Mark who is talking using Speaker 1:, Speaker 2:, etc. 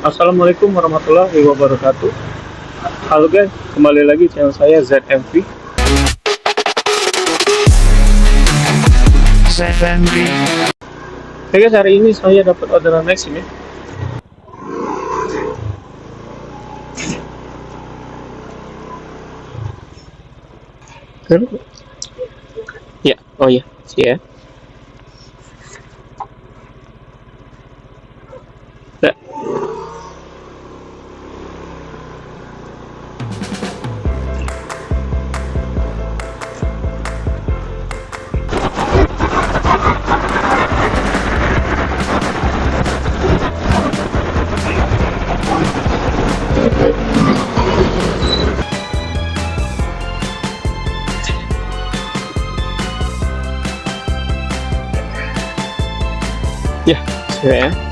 Speaker 1: Assalamualaikum warahmatullahi wabarakatuh. Halo guys, kembali lagi channel saya ZMV. Oke guys, hari ini saya dapat orderan Maxim ya. Ya, oh ya, sih ya. Ya. Ya, saya